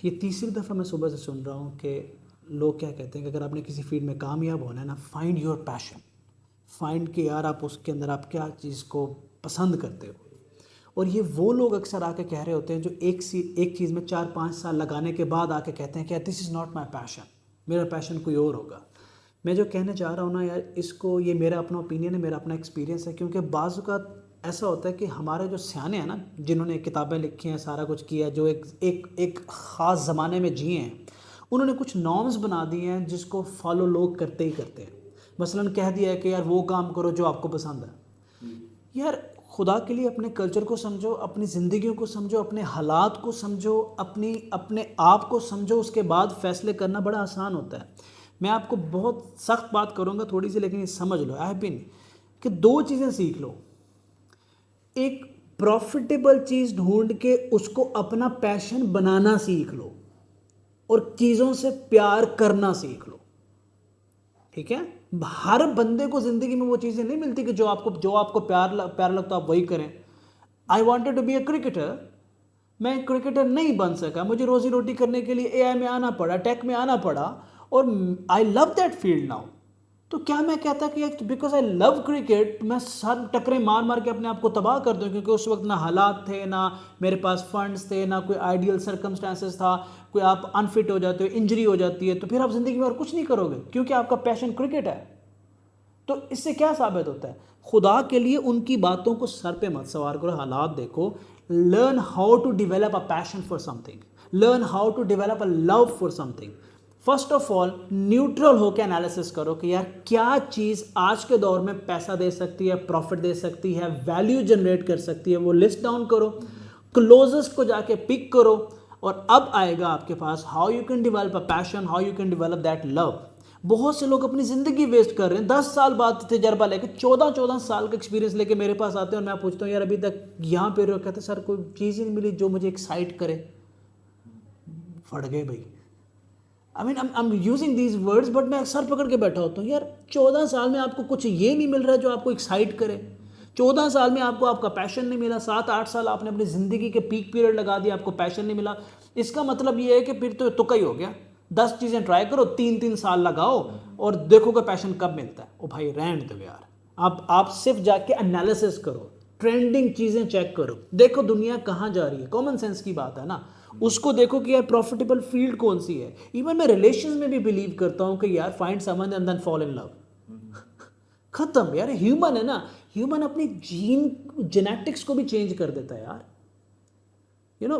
ये तीसरी दफ़ा मैं सुबह से सुन रहा हूँ कि लोग क्या कहते हैं कि अगर आपने किसी फील्ड में कामयाब होना है ना, फाइंड योर पैशन, फाइंड कि यार आप उसके अंदर आप क्या चीज़ को पसंद करते हो। और ये वो लोग अक्सर आके कह रहे होते हैं जो एक चीज़ में 4-5 साल लगाने के बाद आके कहते हैं कि this is not my passion, मेरा पैशन कोई और होगा। मैं जो कहना चाह रहा हूँ ना यार, इसको, ये मेरा अपना ओपिनियन है, मेरा अपना एक्सपीरियंस है, क्योंकि बाज़ औक़ात ऐसा होता है कि हमारे जो सियाने हैं ना, जिन्होंने किताबें लिखी हैं, सारा कुछ किया, जो एक ख़ास ज़माने में जिए हैं, उन्होंने कुछ नॉर्म्स बना दिए हैं जिसको फॉलो लोग करते ही करते हैं। मसलन कह दिया है कि यार वो काम करो जो आपको पसंद है। यार खुदा के लिए अपने कल्चर को समझो, अपनी ज़िंदगियों को समझो, अपने हालात को समझो, अपने आप को समझो, उसके बाद फ़ैसले करना बड़ा आसान होता है। मैं आपको बहुत सख्त बात करूँगा थोड़ी सी, लेकिन ये समझ लो आई हैव बीन कि 2 चीज़ें सीख लो। एक प्रॉफिटेबल चीज़ ढूंढ के उसको अपना पैशन बनाना सीख लो, और चीज़ों से प्यार करना सीख लो। ठीक है, हर बंदे को ज़िंदगी में वो चीज़ें नहीं मिलती कि जो आपको प्यार लगता आप वही करें। I wanted to be a cricketer, मैं क्रिकेटर नहीं बन सका, मुझे रोज़ी रोटी करने के लिए एआई में आना पड़ा, टेक में आना पड़ा, और I love that field now. तो क्या मैं कहता कि बिकॉज आई लव क्रिकेट मैं सब टकरे मार मार के अपने आप को तबाह कर दूं, क्योंकि उस वक्त ना हालात थे, ना मेरे पास फंड्स थे, ना कोई आइडियल सर्कमस्टांसेस था। कोई आप अनफिट हो जाते हो, इंजरी हो जाती है, तो फिर आप ज़िंदगी में और कुछ नहीं करोगे, क्योंकि आपका पैशन क्रिकेट है। तो इससे क्या साबित होता है? खुदा के लिए उनकी बातों को सर पे मत सवार करो, हालात देखो। Learn how to develop a passion for something, learn how to develop a love for something. First of all neutral होकर एनालिसिस करो कि यार क्या चीज़ आज के दौर में पैसा दे सकती है, प्रॉफिट दे सकती है, वैल्यू जनरेट कर सकती है, वो लिस्ट डाउन करो, क्लोजेस्ट को जाके पिक करो, और अब आएगा आपके पास how you can develop a passion, how you can develop that love. बहुत से लोग अपनी ज़िंदगी वेस्ट कर रहे हैं, 10 साल बाद तजर्बा लेके, 14 साल का एक्सपीरियंस लेके मेरे पास आते हैं, और मैं पूछता हूँ यार अभी तक यहाँ पे रहो, कहते सर कोई चीज़ ही नहीं मिली जो मुझे एक्साइट करे। फट गए भाई। I mean I am using these words, but मैं सर पकड़ के बैठा होता हूँ यार, 14 साल में आपको कुछ ये नहीं मिल रहा है जो आपको एक्साइट करे। 14 साल में आपको आपका पैशन नहीं मिला, 7-8 साल आपने अपनी ज़िंदगी के पीक पीरियड लगा दिया, आपको पैशन नहीं मिला। इसका मतलब ये है कि फिर तो तुक्का ही हो गया। 10 चीज़ें ट्राई करो, 3-3 साल लगाओ, और देखो कि पैशन कब मिलता है। ओ भाई रहने दो यार, आप सिर्फ जाके एनालिसिस करो, ट्रेंडिंग चीज़ें चेक करो, देखो दुनिया कहाँ जा रही है। कॉमन सेंस की बात है ना, उसको देखो कि यार प्रॉफिटेबल फील्ड कौन सी है। इवन मैं रिलेशंस में भी बिलीव करता हूँ कि यार find someone and then fall in love. खत्म यार, ह्यूमन है ना, ह्यूमन अपनी जेनेटिक्स को भी चेंज कर देता है यार। यू नो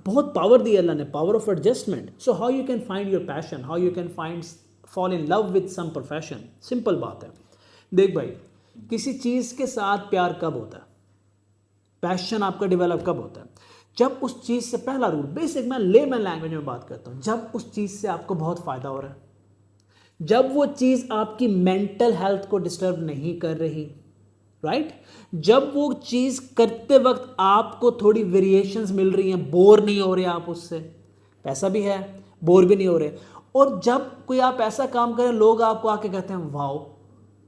बहुत पावर दी अल्लाह ने, power of adjustment. So how you can find your passion, how you can find fall in love with some profession. Simple बात है। देख भाई, किसी चीज़ के साथ प्यार कब होता है, पैशन आपका डेवलप कब होता है? जब उस चीज़ से, पहला रूल बेसिक, मैं लेमन लैंग्वेज में बात करता हूँ, जब उस चीज़ से आपको बहुत फ़ायदा हो रहा है, जब वो चीज़ आपकी मेंटल हेल्थ को डिस्टर्ब नहीं कर रही, राइट? जब वो चीज़ करते वक्त आपको थोड़ी वेरिएशंस मिल रही हैं, बोर नहीं हो रहे आप उससे, पैसा भी है, बोर भी नहीं हो रहे। और जब कोई आप ऐसा काम करें, लोग आपको आके कहते हैं वाओ,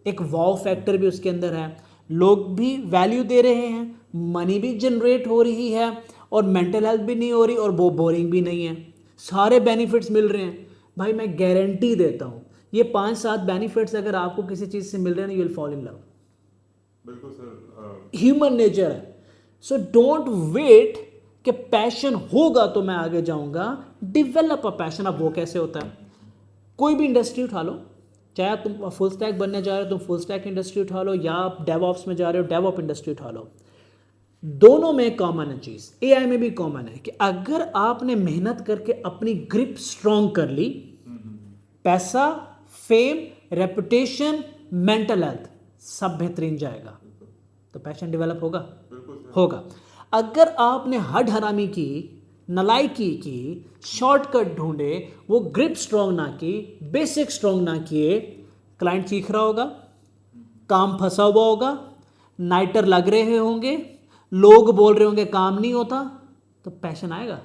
एक वाओ फैक्टर भी उसके अंदर है, लोग भी वैल्यू दे रहे हैं, मनी भी जनरेट हो रही है, और मेंटल हेल्थ भी नहीं हो रही, और वो बोरिंग भी नहीं है, सारे बेनिफिट्स मिल रहे हैं। भाई मैं गारंटी देता हूँ, ये 5-7 बेनिफिट्स अगर आपको किसी चीज़ से मिल रहे हैं, you will fall in love. बिल्कुल सर, ह्यूमन नेचर है। सो डोंट वेट कि पैशन होगा तो मैं आगे जाऊंगा, डिवेलप अ पैशन। अब वो कैसे होता है? कोई भी इंडस्ट्री उठा लो, चाहे तुम फुल स्टैक बनने जा रहे हो, तुम फुल स्टैक इंडस्ट्री उठा लो, या आप डेवऑप्स में जा रहे हो, डेवऑप इंडस्ट्री उठा लो, दोनों में कॉमन है चीज़, एआई में भी कॉमन है कि अगर आपने मेहनत करके अपनी ग्रिप स्ट्रॉन्ग कर ली, पैसा, फेम, रेपुटेशन, मेंटल हेल्थ सब बेहतरीन जाएगा, तो पैशन डेवलप होगा, होगा। अगर आपने हड हरामी की, नलायकी की, शॉर्टकट ढूंढे, वो ग्रिप स्ट्रॉन्ग ना की, बेसिक स्ट्रॉन्ग ना किए, क्लाइंट चीख रहा होगा, काम फंसा हुआ होगा, नाइटर लग रहे होंगे, लोग बोल रहे होंगे काम नहीं होता, तो पैशन आएगा?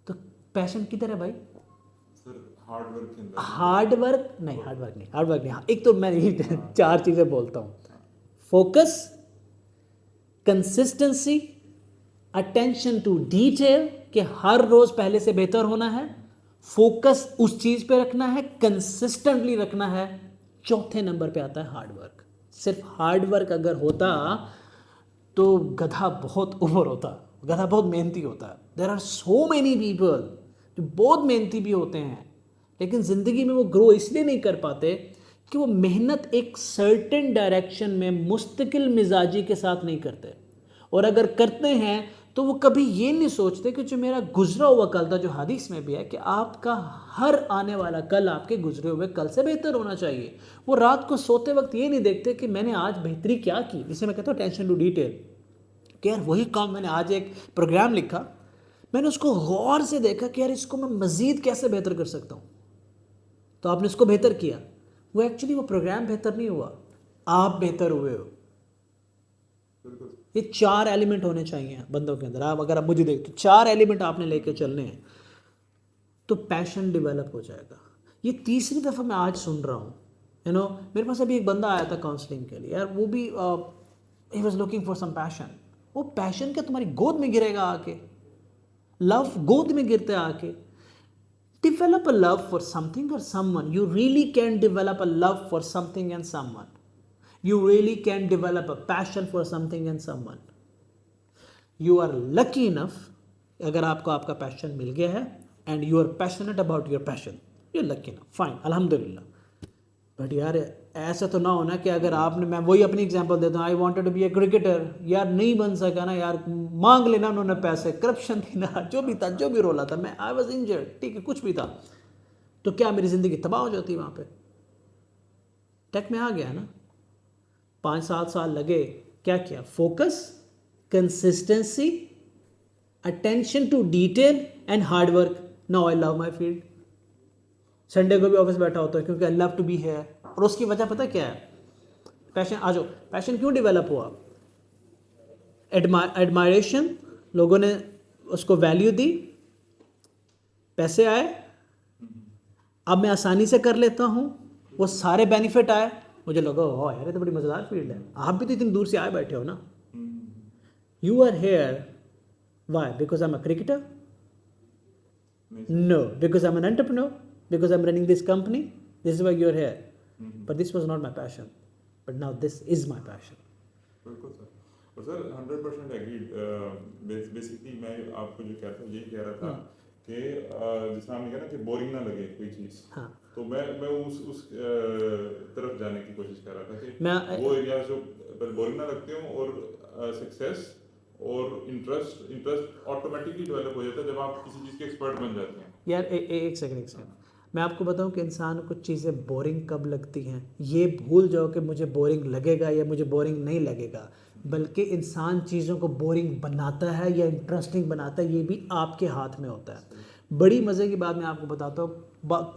तो पैशन किधर है भाई? हार्ड वर्क नहीं, हार्ड वर्क नहीं। एक तो मैं यही 4 चीज़ें बोलता हूँ, focus, consistency, attention to detail, कि हर रोज़ पहले से बेहतर होना है, फोकस उस चीज़ पे रखना है, कंसिस्टेंटली रखना है। चौथे नंबर पे आता है हार्ड वर्क। सिर्फ हार्ड वर्क अगर होता तो गधा बहुत ऊपर होता, गधा बहुत मेहनती होता है। There are so many people जो बहुत मेहनती भी होते हैं, लेकिन ज़िंदगी में वो ग्रो इसलिए नहीं कर पाते कि वो मेहनत एक सर्टेन डायरेक्शन में मुस्तकिल मिजाजी के साथ नहीं करते, और अगर करते हैं तो वो कभी ये नहीं सोचते कि जो मेरा गुजरा हुआ कल था, जो हदीस में भी है कि आपका हर आने वाला कल आपके गुजरे हुए कल से बेहतर होना चाहिए। वो रात को सोते वक्त ये नहीं देखते कि मैंने आज बेहतरी क्या की, जिसे मैं कहता हूँ अटेंशन टू डिटेल, कि यार वही काम मैंने आज एक प्रोग्राम लिखा, मैंने उसको गौर से देखा कि यार इसको मैं मज़ीद कैसे बेहतर कर सकता हूँ, तो आपने इसको बेहतर किया। वो एक्चुअली वो प्रोग्राम बेहतर नहीं हुआ, आप बेहतर हुए हो। ये 4 एलिमेंट होने चाहिए बंदों के अंदर। आप अगर आप मुझे देखते 4 एलिमेंट आपने लेके चलने हैं तो पैशन डेवलप हो जाएगा। ये तीसरी दफ़ा मैं आज सुन रहा हूँ, मेरे पास अभी एक बंदा आया था काउंसलिंग के लिए, यार वो भी he was looking for some passion. वो पैशन क्या तुम्हारी गोद में गिरेगा आके? लव गोद में गिरते आके? Develop a love for something or someone. You really can develop a love for something and someone. You really can develop a passion for something and someone. You are lucky enough, अगर आपको आपका passion मिल गया है and you are passionate about your passion, you're lucky enough, fine, अल्हम्दुलिल्लाह। But यार ऐसा तो ना होना कि अगर आपने, मैं वही अपनी एग्जांपल देता हूँ, I wanted to be a cricketer, यार नहीं बन सका ना यार, मांग लेना उन्होंने पैसे, करप्शन थी ना, जो भी था, जो भी रोला था, मैं आई वाज इंजर्ड, ठीक है, कुछ भी था, तो क्या मेरी ज़िंदगी तबाह हो जाती वहाँ पे? टेक में आ गया ना, 5-7 साल लगे, क्या किया? Focus, consistency, attention to detail and hard work. Now I love my field. Sunday को भी ऑफिस बैठा होता है क्योंकि I love to be here. और उसकी वजह पता क्या है? पैशन। आ जाओ, पैशन क्यों डेवलप हुआ? एडमायरेशन, लोगों ने उसको वैल्यू दी, पैसे आए, अब मैं आसानी से कर लेता हूँ, वो सारे बेनिफिट आए, मुझे लगा ओह यार ये तो बड़ी मज़ेदार फील्ड है। आप भी तो इतनी दूर से आए बैठे हो ना। You are here why? Because I am a cricketer? No, because I am an entrepreneur, because I'm running this company, this is why you're here. But this was not my passion, but now this is my passion. बिल्कुल sir, और sir 100% agreed. Basically मैं आपको जो कहता हूँ यही कह रहा था कि जिस आपने कहा ना कि बोरिंग ना लगे कोई चीज़, हाँ, तो मैं उस तरफ जाने की कोशिश कर रहा था कि मैं वो एरिया जो बोरिंग ना लगते हों, और सक्सेस और इंटरेस्ट ऑटोमेटिकली डेवलप हो जाता है जब आप किसी चीज़ के एक्सपर्ट बन जाते हैं। यार एक सेकंड मैं आपको बताऊं कि इंसान को चीज़ें बोरिंग कब लगती हैं। ये भूल जाओ कि मुझे बोरिंग लगेगा या मुझे बोरिंग नहीं लगेगा, बल्कि इंसान चीज़ों को बोरिंग बनाता है या इंटरेस्टिंग बनाता है, ये भी आपके हाथ में होता है। बड़ी मज़े की बात मैं आपको बताता हूँ,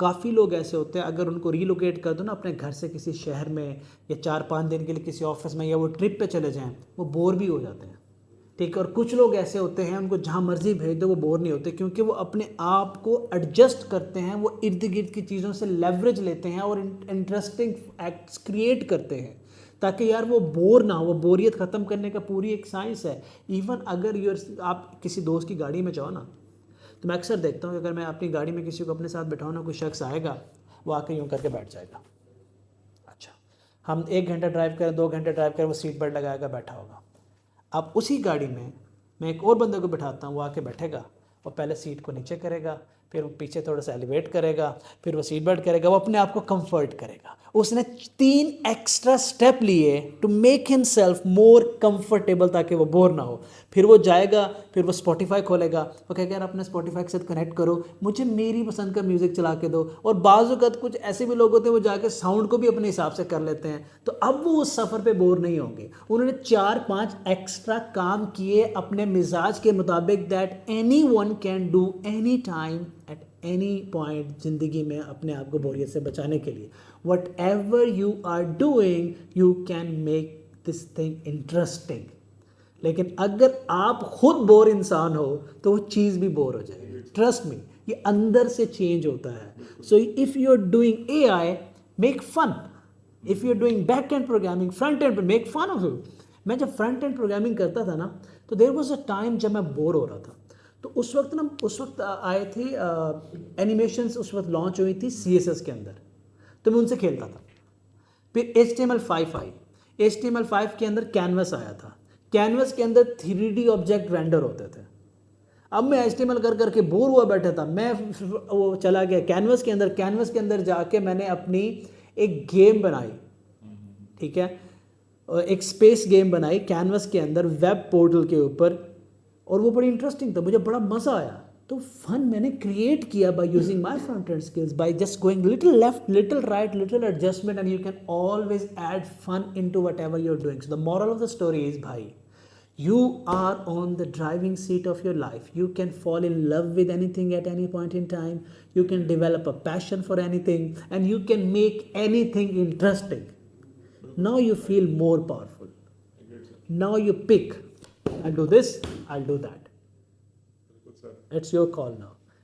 काफ़ी लोग ऐसे होते हैं अगर उनको रीलोकेट कर दो ना अपने घर से किसी शहर में, या 4-5 दिन के लिए किसी ऑफिस में, या वो ट्रिप पे चले जाएँ, वो बोर भी हो जाते हैं, ठीक है। और कुछ लोग ऐसे होते हैं उनको जहाँ मर्जी भेज दो वो बोर नहीं होते, क्योंकि वो अपने आप को एडजस्ट करते हैं, वो इर्द गिर्द की चीज़ों से लेवरेज लेते हैं और इंटरेस्टिंग एक्ट्स क्रिएट करते हैं ताकि यार वो बोर ना हो। वो बोरियत ख़त्म करने का पूरी एक साइंस है। इवन अगर आप किसी दोस्त की गाड़ी में जाओ ना, तो मैं अक्सर देखता हूँ अगर मैं अपनी गाड़ी में किसी को अपने साथ बैठाऊँ ना, कोई शख्स आएगा, वो आके यूँ करके बैठ जाएगा। अच्छा, हम 1 घंटा ड्राइव करें, 2 घंटे ड्राइव करें, वो सीट बेल्ट लगाएगा, बैठा होगा। अब उसी गाड़ी में मैं एक और बंदे को बैठाता हूँ, वो आके बैठेगा और पहले सीट को नीचे करेगा, फिर वो पीछे थोड़ा सा एलिवेट करेगा, फिर वो सीट बेल्ट करेगा, वो अपने आप को कंफर्ट करेगा। उसने 3 एक्स्ट्रा स्टेप लिए to make himself more comfortable ताकि वो बोर ना हो। फिर वो जाएगा, फिर वो स्पॉटिफाई खोलेगा, वो कहेगा यार अपने स्पॉटिफाई के साथ कनेक्ट करो, मुझे मेरी पसंद का म्यूज़िक चला के दो। और बाज़ वक़्त कुछ ऐसे भी लोग होते हैं वो जाके साउंड को भी अपने हिसाब से कर लेते हैं, तो अब वो उस सफ़र पे बोर नहीं होंगे। उन्होंने 4-5 एक्स्ट्रा काम किए अपने मिजाज के मुताबिक, that any one can do any time at any point ज़िंदगी में, अपने आप को बोरियत से बचाने के लिए। Whatever you are doing you can make this thing interesting. लेकिन अगर आप खुद बोर इंसान हो तो वो चीज़ भी बोर हो जाएगी। ट्रस्ट मी, ये अंदर से चेंज होता है। So if you are doing AI, make fun. If you are doing back end programming, front end, make fun of it. मैं जब फ्रंट एंड प्रोग्रामिंग करता था ना, तो देयर वाज अ टाइम जब मैं बोर हो रहा था, तो उस वक्त आए थे एनिमेशंस, उस वक्त लॉन्च हुई थी CSS के अंदर, तो मैं उनसे खेलता था। फिर HTML5 आई, HTML5 के अंदर कैनवस आया था, कैनवस के अंदर 3D ऑब्जेक्ट रेंडर होते थे। अब मैं HTML कर करके बोर हुआ बैठा था, मैं वो चला गया कैनवस के अंदर, कैनवस के अंदर जाके मैंने अपनी एक गेम बनाई, ठीक है, एक स्पेस गेम बनाई कैनवस के अंदर वेब पोर्टल के ऊपर, और वो बड़ी इंटरेस्टिंग था, मुझे बड़ा मज़ा आया। तो फन मैंने क्रिएट किया by using my front end skills, by just going little left, little right, little adjustment, and you can always add fun into whatever you are doing. So the moral of the story is, भाई, you are on the driving seat of your life. You can fall in love with anything at any point in time. You can develop a passion for anything, and you can make anything interesting. Now you feel more powerful. Now you pick, I'll do this, I'll do that. It's your call now.